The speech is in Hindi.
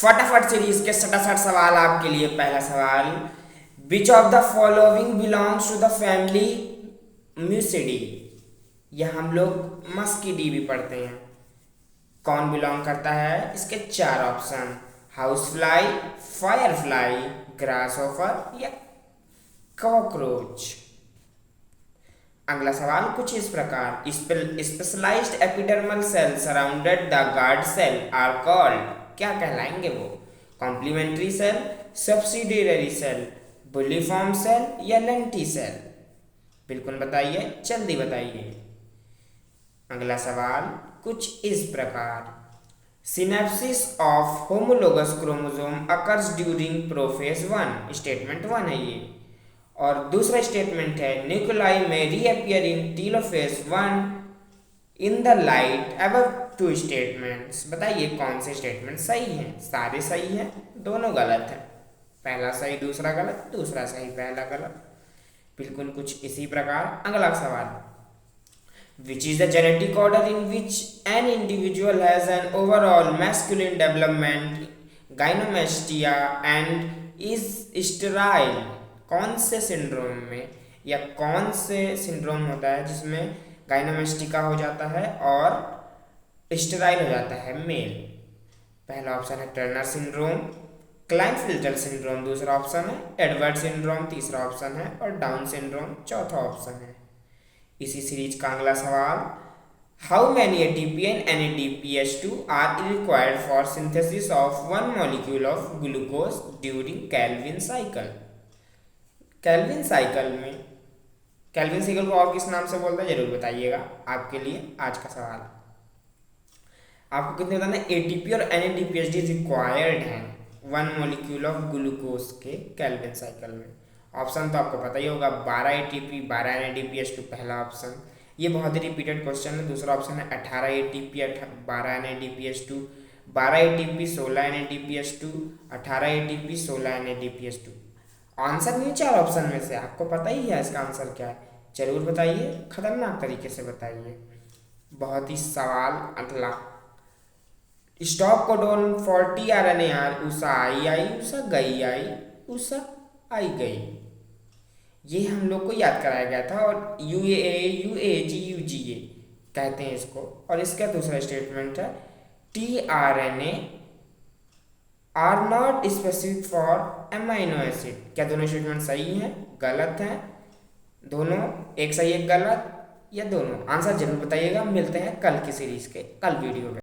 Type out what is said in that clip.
फटाफट सीरीज के सटासट सवाल आपके लिए। पहला सवाल, which of the following belongs to the family Muscidae. यह हम लोग मस्कीडी भी पढ़ते हैं। कौन बिलोंग करता है? इसके चार option, house fly, fire fly, grasshopper या कॉकरोच। अगला सवाल कुछ इस प्रकार, specialised epidermal cell surrounded the guard cell are called. क्या कहलाएंगे वो? Complementary cell, subsidiary cell, bulliform cell या लेंटी सेल। बिल्कुल बताइए, जल्दी बताइए। अगला सवाल कुछ इस प्रकार, synapsis of homologous chromosome occurs during prophase 1। Statement 1 है ये। और दूसरा स्टेटमेंट है, न्यूक्लियाई में reappear in telophase 1 in the light above two statements. बताइए कौन से स्टेटमेंट सही हैं? सारे सही हैं, दोनों गलत हैं। पहला सही दूसरा गलत, दूसरा सही पहला गलत। बिल्कुल कुछ इसी प्रकार। अगला सवाल, which is the genetic order in which an individual has an overall masculine development, gynecomastia and is sterile। कौन से सिंड्रोम में या कौन से सिंड्रोम होता है जिसमें गाइनोमेस्टिका हो जाता है और स्टेराइल हो जाता है मेल? पहला ऑप्शन है टर्नर सिंड्रोम, क्लाइनफिल्टर सिंड्रोम दूसरा ऑप्शन है, एडवर्ड सिंड्रोम तीसरा ऑप्शन है और डाउन सिंड्रोम चौथा ऑप्शन है। इसी सीरीज का अगला सवाल, how many ATP and NADPH2 are required for synthesis of one molecule of glucose during Calvin cycle. Calvin cycle में, कैल्विन साइकिल को और किस नाम से बोलते हैं जरूर बताइएगा। आपके लिए आज का सवाल, आपको कितने बताना है? ATP और NADPH रिक्वायर्ड हैं वन मॉलिक्यूल ऑफ ग्लूकोज के कैल्विन साइकिल में। ऑप्शन तो आपको पता ही होगा, 12 ATP 12 NADPH2 पहला ऑप्शन। ये बहुत ही रिपीटेड क्वेश्चन है। दूसरा ऑप्शन है 18 ATP 12 NADPH2, 12 ATP 16 NADPH2, 18 ATP 16 NADPH2। Answer नहीं, चार ऑप्शन में से आपको पता ही है इसका आंसर क्या है। जरूर बताइए, खतरनाक तरीके से बताइए। बहुत ही सवाल अगला, स्टॉप कोडोन 40 RNAR उषा आई उषा गई आई उषा आई गई। ये हम लोग को याद कराया गया था और UAA UAG UGA कहते हैं इसको। और इसका दूसरा स्टेटमेंट है, tRNA are not specific for amino acid. क्या दोनों स्टेटमेंट सही हैं गलत हैं? दोनों, एक सही एक गलत या दोनों? आंसर जरूर बताइएगा। मिलते हैं कल की सीरीज के कल वीडियो में।